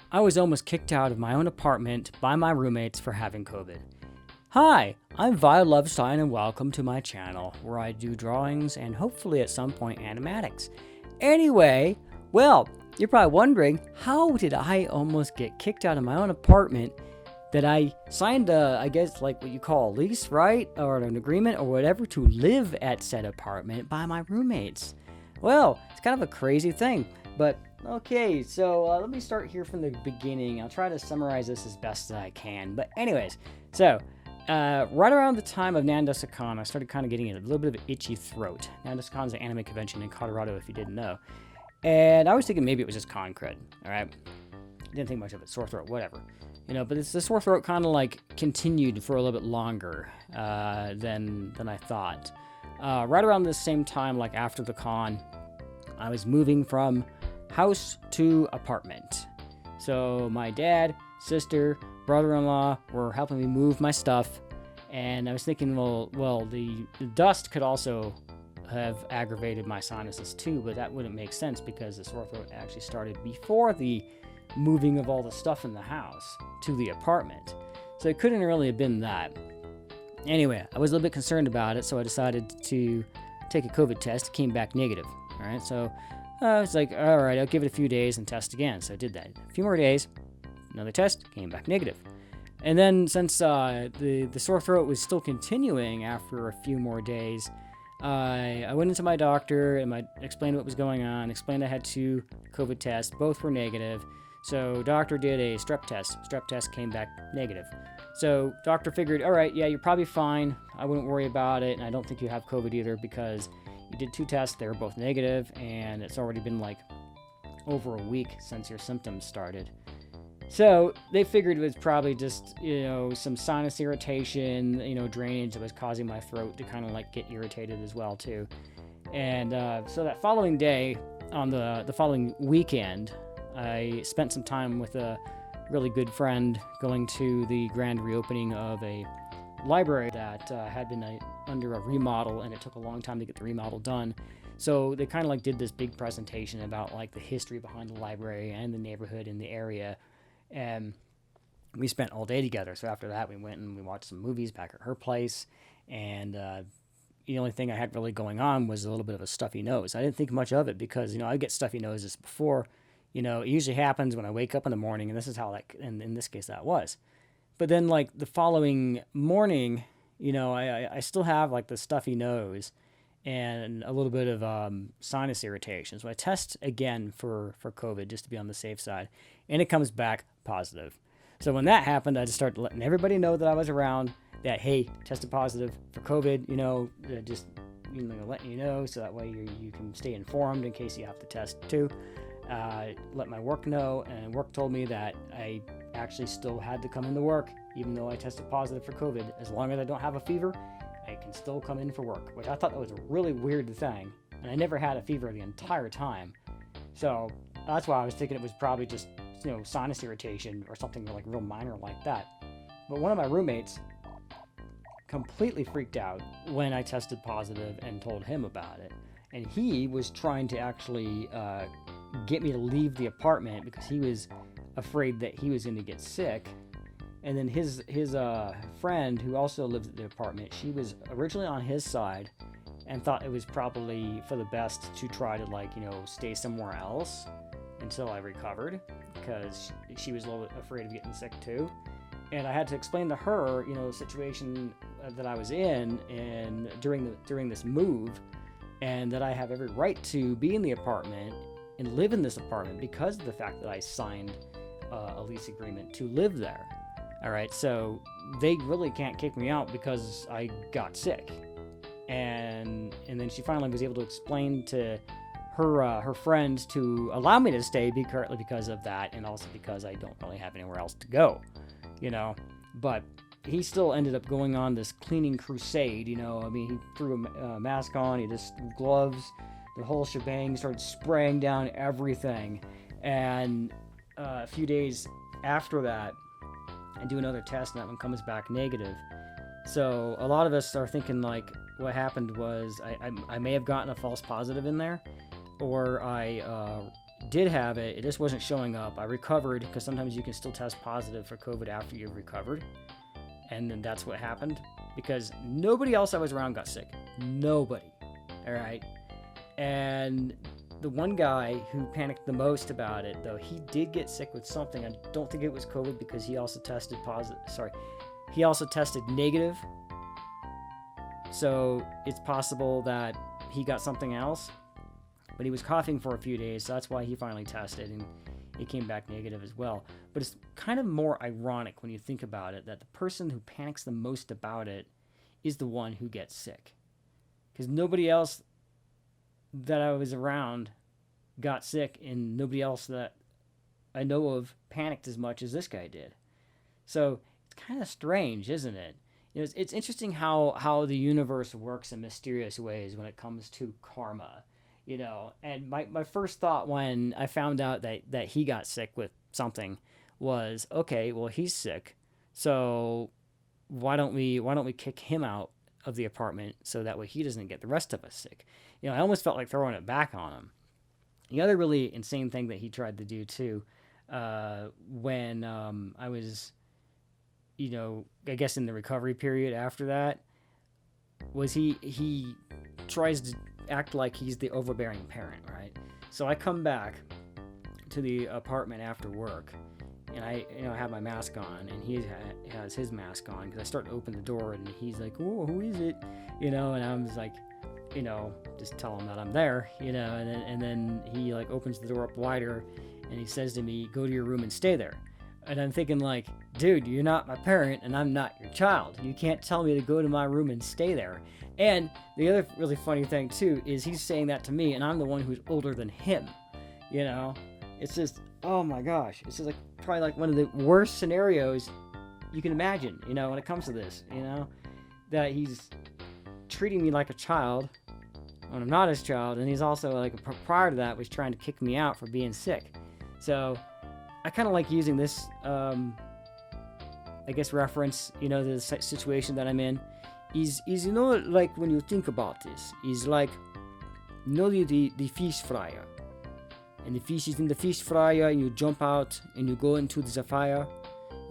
I was almost kicked out of my own apartment by my roommates for having COVID. Hi, I'm Vi Lovestein and welcome to my channel where I do drawings and hopefully at some point animatics. Anyway, well, you're probably wondering, how did I almost get kicked out of my own apartment that I signed I guess like what you call a lease, right? Or an agreement or whatever to live at said apartment by my roommates. Well, it's kind of a crazy thing, but okay, so let me start here from the beginning. I'll try to summarize this as best as I can. But anyways, so right around the time of Nandesicon, I started kind of getting a little bit of an itchy throat. Nandesicon is an anime convention in Colorado, if you didn't know. And I was thinking maybe it was just con crud, all right? Didn't think much of it, sore throat, whatever. But the sore throat kind of like continued for a little bit longer than I thought. Right around the same time, like after the con, I was moving from house to apartment. So my dad, sister, brother-in-law were helping me move my stuff, and I was thinking, well, the dust could also have aggravated my sinuses too, but that wouldn't make sense because the sore throat actually started before the moving of all the stuff in the house to the apartment. So it couldn't really have been that. Anyway, I was a little bit concerned about it, so I decided to take a COVID test. It came back negative. All right, so I was like, all right, I'll give it a few days and test again. So I did that. A few more days, another test, came back negative. And then since the sore throat was still continuing after a few more days, I went into my doctor and I explained what was going on, explained I had 2 COVID tests, both were negative. So doctor did a strep test. Strep test came back negative. So doctor figured, all right, yeah, you're probably fine. I wouldn't worry about it. And I don't think you have COVID either because you did 2 tests. They were both negative, and it's already been like over a week since your symptoms started. So they figured it was probably just, some sinus irritation, drainage that was causing my throat to kind of like get irritated as well too. And so that following day, on the following weekend, I spent some time with a really good friend going to the grand reopening of a library that had been under a remodel, and it took a long time to get the remodel done. So they kind of like did this big presentation about like the history behind the library and the neighborhood in the area. And we spent all day together. So after that, we went and we watched some movies back at her place. And the only thing I had really going on was a little bit of a stuffy nose. I didn't think much of it because, I get stuffy noses before. It usually happens when I wake up in the morning, and this is how in this case that was. But then like the following morning, I still have like the stuffy nose and a little bit of sinus irritation. So I test again for COVID just to be on the safe side, and it comes back positive. So when that happened, I just started letting everybody know that I was around, that, hey, tested positive for COVID, just letting you know so that way you can stay informed in case you have to test too. Let my work know, and work told me that I actually still had to come into work even though I tested positive for COVID. As long as I don't have a fever, I can still come in for work, which I thought that was a really weird thing, and I never had a fever the entire time. So that's why I was thinking it was probably just sinus irritation or something like real minor like that. But one of my roommates completely freaked out when I tested positive and told him about it, and he was trying to actually get me to leave the apartment because he was afraid that he was going to get sick. And then his friend, who also lived at the apartment, she was originally on his side and thought it was probably for the best to try to stay somewhere else until I recovered, because she was a little bit afraid of getting sick too. And I had to explain to her, the situation that I was in and during this move, and that I have every right to be in the apartment and live in this apartment because of the fact that I signed a lease agreement to live there. All right, so they really can't kick me out because I got sick. And then she finally was able to explain to her friends to allow me to stay currently because of that, and also because I don't really have anywhere else to go, But he still ended up going on this cleaning crusade, he threw a mask on, he just gloves, the whole shebang, started spraying down everything. And a few days after that, I do another test, and that one comes back negative. So a lot of us are thinking like what happened was I may have gotten a false positive in there, or I did have it. It just wasn't showing up. I recovered, because sometimes you can still test positive for COVID after you've recovered. And then that's what happened, because nobody else I was around got sick. Nobody. All right. And the one guy who panicked the most about it, though, he did get sick with something. I don't think it was COVID, because he also tested positive. Sorry. He also tested negative. So it's possible that he got something else. But he was coughing for a few days, so that's why he finally tested, and it came back negative as well. But it's kind of more ironic when you think about it, that the person who panics the most about it is the one who gets sick. Because nobody else that I was around got sick, and nobody else that I know of panicked as much as this guy did. So it's kind of strange, isn't it? You know, it's interesting how the universe works in mysterious ways when it comes to karma. You know, and my first thought when I found out that he got sick with something was, okay, well, he's sick, so why don't we kick him out of the apartment so that way he doesn't get the rest of us sick? You know, I almost felt like throwing it back on him. The other really insane thing that he tried to do too, when I was, you know, I guess in the recovery period after that, was he tries to act like he's the overbearing parent, right? So I come back to the apartment after work, and I have my mask on, and he has his mask on, because I start to open the door, and he's like, "Oh, who is it?" You know, and I'm just like, you know, just tell him that I'm there, you know, and then he like opens the door up wider, and he says to me, "Go to your room and stay there." And I'm thinking like, dude, you're not my parent, and I'm not your child. You can't tell me to go to my room and stay there. And the other really funny thing too is he's saying that to me, and I'm the one who's older than him. You know, it's just, oh my gosh, it's just like probably like one of the worst scenarios you can imagine. You know, when it comes to this, you know, that he's treating me like a child when I'm not his child, and he's also like prior to that was trying to kick me out for being sick. So I kind of like using this, I guess, reference, you know, the situation that I'm in. Is you know, like when you think about this, is like, you know, the fish fryer, and the fish is in the fish fryer, and you jump out and you go into the fire,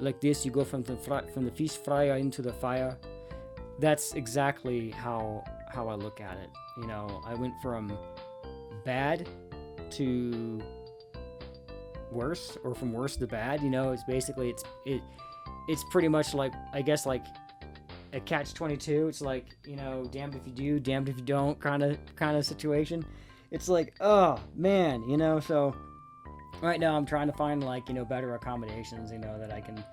like this. You go from the fish fryer into the fire. That's exactly how I look at it. You know, I went from bad to worse, or from worse to bad. You know, it's basically it's pretty much like, I guess, like a catch-22. It's like, you know, damned if you do, damned if you don't kind of situation. It's like, oh man, you know. So right now I'm trying to find, like, you know, better accommodations, you know, that I can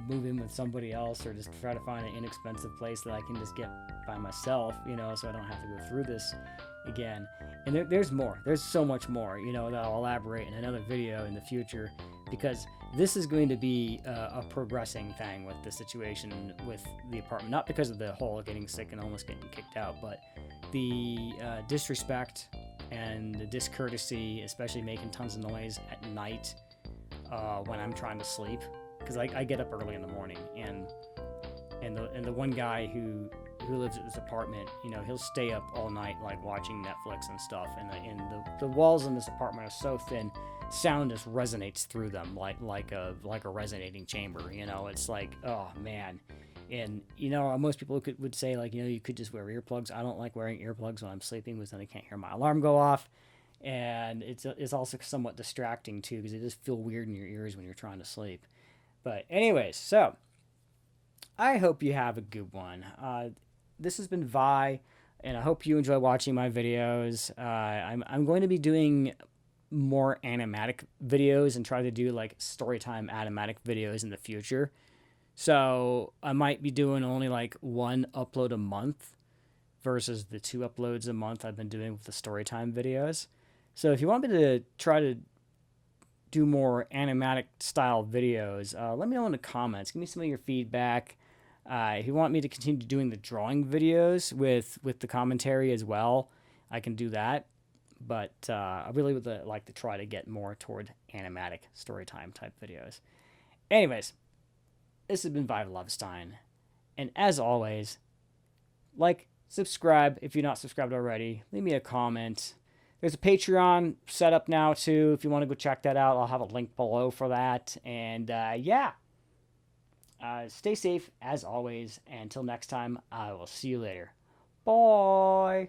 move in with somebody else, or just try to find an inexpensive place that I can just get by myself, you know, so I don't have to go through this again. And there's more. There's so much more, you know, that I'll elaborate in another video in the future, because this is going to be a progressing thing with the situation with the apartment. Not because of the whole getting sick and almost getting kicked out, but the disrespect and the discourtesy, especially making tons of noise at night when I'm trying to sleep, because I get up early in the morning, and the one guy who lives at this apartment, you know, he'll stay up all night, like watching Netflix and stuff, and the walls in this apartment are so thin, sound just resonates through them like a resonating chamber. You know, it's like, oh man. And you know, most people would say, like, you know, you could just wear earplugs. I don't like wearing earplugs when I'm sleeping, because then I can't hear my alarm go off, and it's also somewhat distracting too, because it just feel weird in your ears when you're trying to sleep. But anyways, so I hope you have a good one. This has been Vi, and I hope you enjoy watching my videos. I'm going to be doing more animatic videos and try to do like Storytime animatic videos in the future. So I might be doing only like one upload a month versus the 2 uploads a month I've been doing with the Storytime videos. So if you want me to try to do more animatic style videos, let me know in the comments. Give me some of your feedback. If you want me to continue doing the drawing videos with the commentary as well, I can do that. But I really would like to try to get more toward animatic Storytime type videos. Anyways, this has been Vi Lovestein. And as always, like, subscribe if you're not subscribed already. Leave me a comment. There's a Patreon set up now too. If you want to go check that out, I'll have a link below for that. And yeah, stay safe as always. And until next time, I will see you later. Bye.